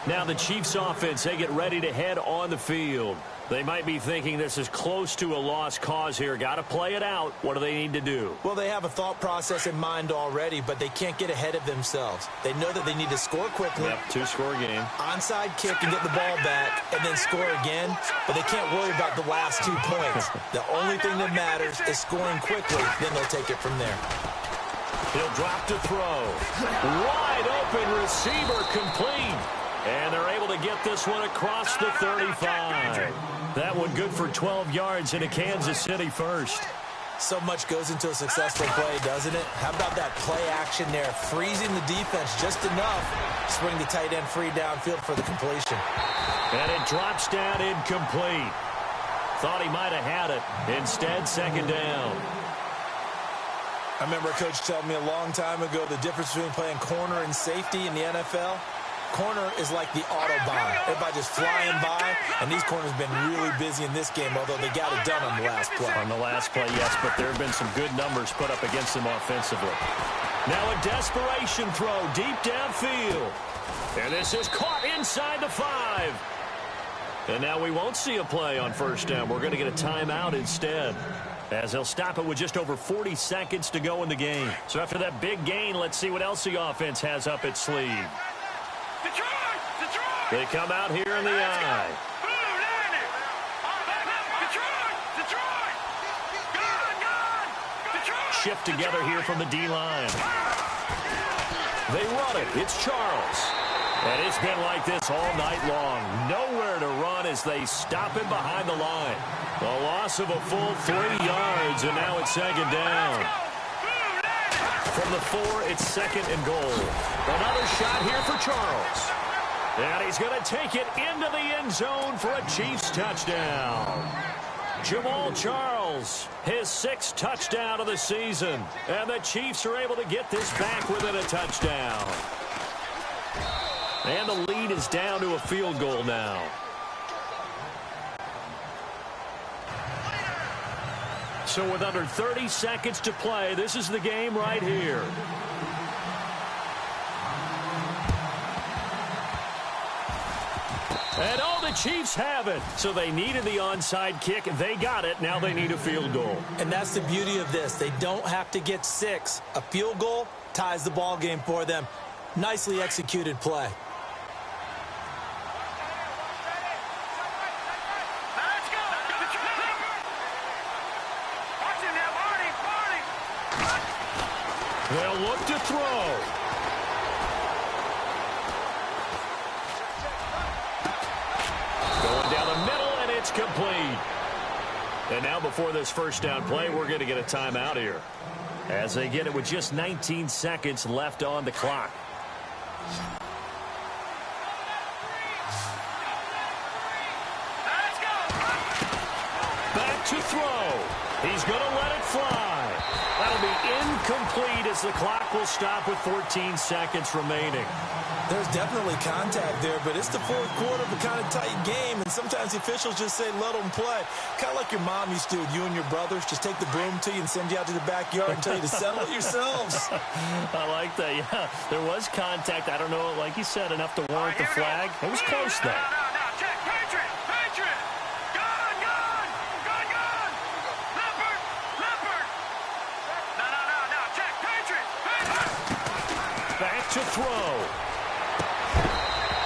Speaker 2: Now the Chiefs offense, they get ready to head on the field. They might be thinking this is close to a lost cause here. Got to play it out. What do they need to do?
Speaker 4: Well, they have a thought process in mind already, but they can't get ahead of themselves. They know that they need to score quickly.
Speaker 2: Yep, 2-score game.
Speaker 4: Onside kick and get the ball back and then score again, but they can't worry about the last 2 points. The only thing that matters is scoring quickly, then they'll take it from there.
Speaker 2: He'll drop to throw. Wide open receiver complete. And they're able to get this one across the 35. That one good for 12 yards into Kansas City first.
Speaker 4: So much goes into a successful play, doesn't it? How about that play action there? Freezing the defense just enough to swing the tight end free downfield for the completion.
Speaker 2: And it drops down incomplete. Thought he might have had it. Instead, 2nd down.
Speaker 4: I remember a coach telling me a long time ago the difference between playing corner and safety in the NFL. corner is like the Autobahn. Everybody just flying by, and these corners have been really busy in this game, although they got it done on the last play.
Speaker 2: On the last play, yes, but there have been some good numbers put up against them offensively. Now a desperation throw deep downfield. And this is caught inside the 5. And now we won't see a play on first down. We're going to get a timeout instead, as they'll stop it with just over 40 seconds to go in the game. So after that big gain, let's see what else the offense has up its sleeve.
Speaker 3: Detroit!
Speaker 2: They come out here in the eye. Shift together here from the D-line. They run it. It's Charles. And it's been like this all night long. Nowhere to run as they stop him behind the line. A loss of a full 3 yards, and now it's second down. From the 4, it's second and goal. Another shot here for Charles. And he's going to take it into the end zone for a Chiefs touchdown. Jamal Charles, his 6th touchdown of the season. And the Chiefs are able to get this back within a touchdown. And the lead is down to a field goal now. So with under 30 seconds to play, this is the game right here. And oh, the Chiefs have it. So they needed the onside kick. They got it. Now they need a field goal.
Speaker 4: And that's the beauty of this. They don't have to get 6. A field goal ties the ball game for them. Nicely executed play.
Speaker 2: They'll look to throw. Going down the middle, and it's complete. And now before this first down play, we're going to get a timeout here, as they get it with just 19 seconds left on the clock. Back to throw. He's going to let it fly. That'll be incomplete as the clock will stop with 14 seconds remaining.
Speaker 4: There's definitely contact there, but it's the 4th quarter of a kind of tight game, and sometimes the officials just say, let them play. Kind of like your mom used to with you and your brothers. Just take the broom to you and send you out to the backyard and tell you to settle it yourselves.
Speaker 2: I like that, yeah. There was contact. I don't know, like you said, enough to warrant the flag. It was close, though. Back to throw.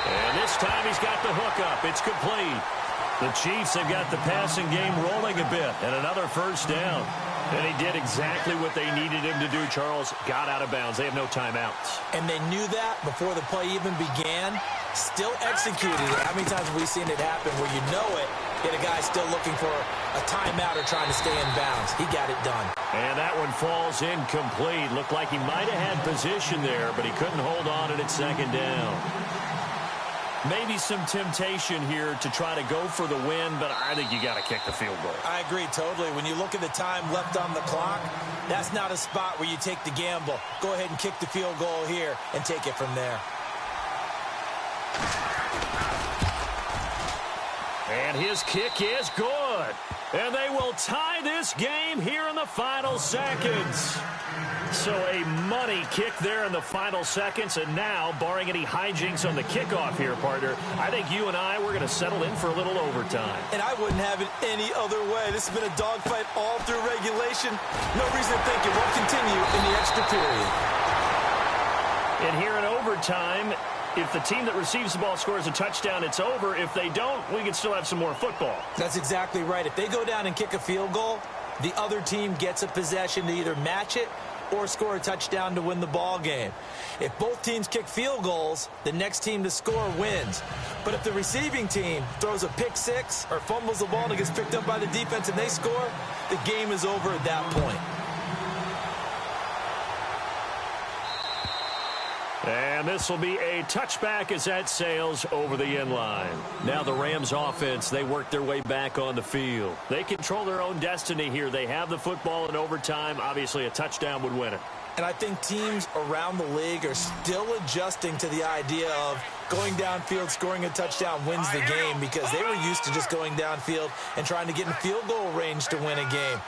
Speaker 2: And this time he's got the hook up. It's complete. The Chiefs have got the passing game rolling a bit. And another first down. And he did exactly what they needed him to do. Charles got out of bounds. They have no timeouts.
Speaker 4: And they knew that before the play even began. Still executed it. How many times have we seen it happen where you know it, yet a guy still looking for a timeout or trying to stay in bounds? He got it done.
Speaker 2: And that one falls incomplete. Looked like he might have had position there, but he couldn't hold on at second down. Maybe some temptation here to try to go for the win, but I think you got to kick the field goal.
Speaker 4: I agree totally. When you look at the time left on the clock, that's not a spot where you take the gamble. Go ahead and kick the field goal here and take it from there.
Speaker 2: And his kick is good. And they will tie this game here in the final seconds. So a money kick there in the final seconds. And now, barring any hijinks on the kickoff here, partner, I think you and I, we're going to settle in for a little overtime.
Speaker 4: And I wouldn't have it any other way. This has been a dogfight all through regulation. No reason to think it won't continue in the extra period.
Speaker 2: And here in overtime, if the team that receives the ball scores a touchdown, it's over. If they don't, we can still have some more football.
Speaker 4: That's exactly right. If they go down and kick a field goal, the other team gets a possession to either match it or score a touchdown to win the ball game. If both teams kick field goals, the next team to score wins. But if the receiving team throws a pick six or fumbles the ball and it gets picked up by the defense and they score, the game is over at that point.
Speaker 2: And this will be a touchback as that sails over the end line. Now the Rams offense, they work their way back on the field. They control their own destiny here. They have the football in overtime. Obviously, a touchdown would win it.
Speaker 4: And I think teams around the league are still adjusting to the idea of Going downfield, scoring a touchdown wins the game because they were used to just going downfield and trying to get in field goal range to win a game.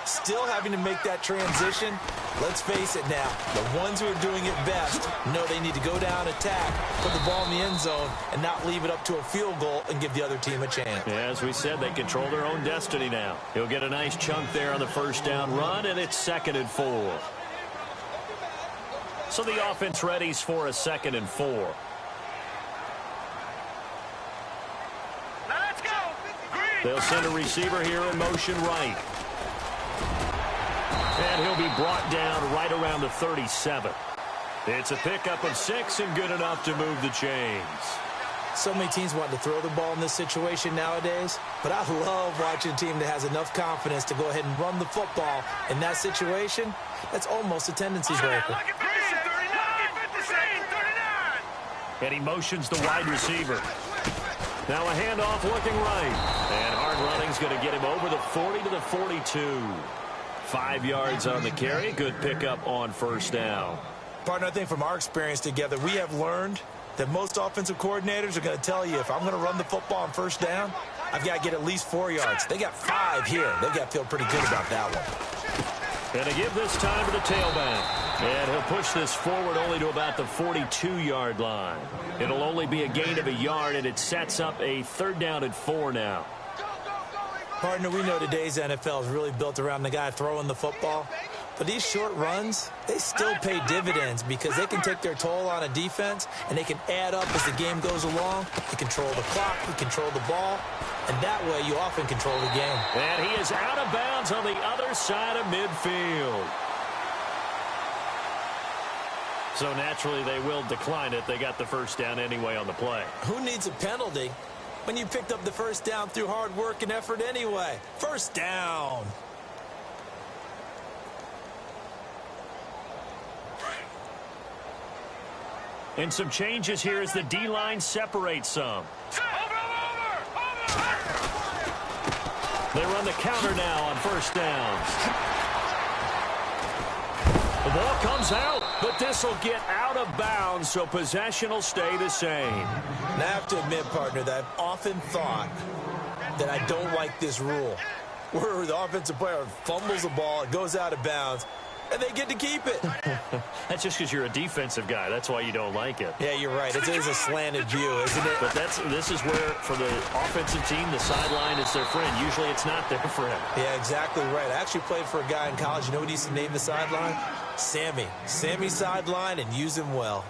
Speaker 4: Still having to make that transition. Let's face it now, the ones who are doing it best know they need to go down, attack, put the ball in the end zone, and not leave it up to a field goal and give the other team a chance.
Speaker 2: Yeah, as we said, they control their own destiny now. He'll get a nice chunk there on the first down run, and it's 2nd and 4. So the offense readies for a 2nd and 4.
Speaker 3: Let's go.
Speaker 2: They'll send a receiver here in motion right. And he'll be brought down right around the 37. It's a pickup of 6 and good enough to move the chains.
Speaker 4: So many teams want to throw the ball in this situation nowadays, but I love watching a team that has enough confidence to go ahead and run the football. In that situation, that's almost a tendency breaker.
Speaker 2: And he motions the wide receiver. Now a handoff looking right. And hard running's going to get him over the 40 to the 42. 5 yards on the carry. Good pickup on first down.
Speaker 4: Partner, I think from our experience together, we have learned that most offensive coordinators are going to tell you, if I'm going to run the football on first down, I've got to get at least 4 yards. They got 5 here. They've got to feel pretty good about that one.
Speaker 2: And to give this time to the tailback. And he'll push this forward only to about the 42-yard line. It'll only be a gain of a yard, and it sets up a 3rd down and 4 now.
Speaker 4: Partner, we know today's NFL is really built around the guy throwing the football. But these short runs, they still pay dividends because they can take their toll on a defense, and they can add up as the game goes along. You control the clock, you control the ball, and that way you often control the game.
Speaker 2: And he is out of bounds on the other side of midfield. So naturally they will decline it. They got the first down anyway on the play.
Speaker 4: Who needs a penalty when you picked up the first down through hard work and effort anyway? First down.
Speaker 2: And some changes here as the D-line separates some. They run the counter now on first downs. The ball comes out, but this will get out of bounds, so possession will stay the same.
Speaker 4: And I have to admit, partner, that I've often thought that I don't like this rule, where the offensive player fumbles the ball, it goes out of bounds, and they get to keep it.
Speaker 2: That's just because you're a defensive guy. That's why you don't like it.
Speaker 4: Yeah, you're right. It is a slanted view, isn't it?
Speaker 2: But this is where, for the offensive team, the sideline is their friend. Usually it's not their friend.
Speaker 4: Yeah, exactly right. I actually played for a guy in college. You know what he used to name the sideline? Sammy. Sammy sideline, and use him well.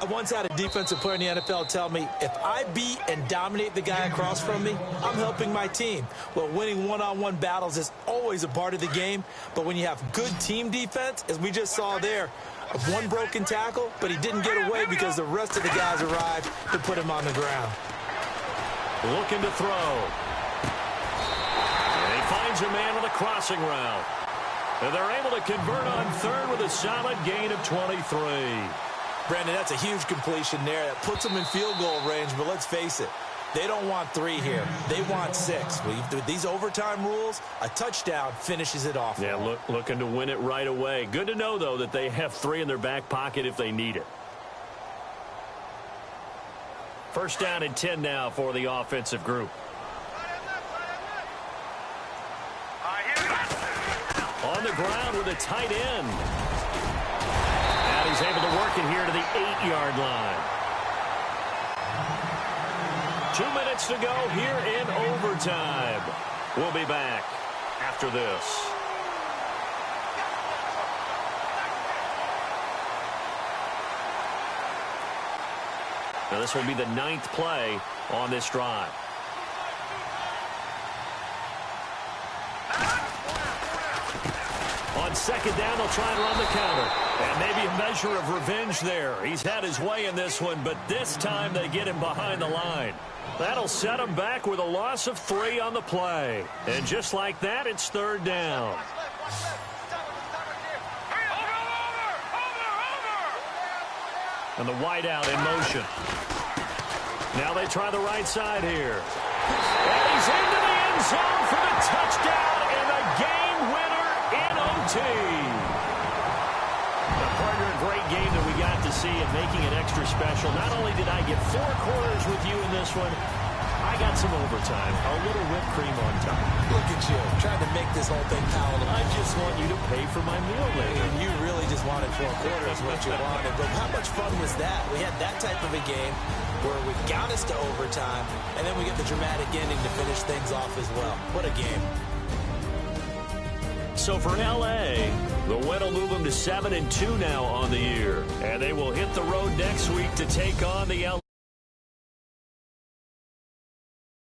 Speaker 4: I once had a defensive player in the NFL tell me, if I beat and dominate the guy across from me, I'm helping my team. Well, winning one-on-one battles is always a part of the game, but when you have good team defense, as we just saw there, one broken tackle, but he didn't get away because the rest of the guys arrived to put him on the ground.
Speaker 2: Looking to throw. And he finds a man with a crossing route. And they're able to convert on third with a solid gain of 23.
Speaker 4: Brandon, that's a huge completion there. That puts them in field goal range, but let's face it, they don't want 3 here. They want 6. With these overtime rules, a touchdown finishes it off.
Speaker 2: Yeah, looking to win it right away. Good to know, though, that they have 3 in their back pocket if they need it. First down and 10 now for the offensive group. On the ground with a tight end. And he's able to work it here to the 8-yard line. 2 minutes to go here in overtime. We'll be back after this. Now this will be the 9th play on this drive. On second down, they'll try and run the counter. And maybe a measure of revenge there. He's had his way in this one, but this time they get him behind the line. That'll set him back with a loss of 3 on the play. And just like that, it's 3rd down. And the wideout in motion. Now they try the right side here. And he's into the end zone for the touchdown and the game winner in OT. The partner, Another great game that we got to see and making it extra special. Not only did I get 4 quarters with you in this one, I got some overtime, a little whipped cream on top.
Speaker 4: Look at you, trying to make this whole thing palatable.
Speaker 2: I just want you to pay for my meal later.
Speaker 4: And you really just wanted 4 quarters, what you wanted. But how much fun was that? We had that type of a game where we got us to overtime, and then we get the dramatic ending to finish things off as well. What a game.
Speaker 2: So for L.A., the win will move them to 7-2 now on the year. And they will hit the road next week to take on the L.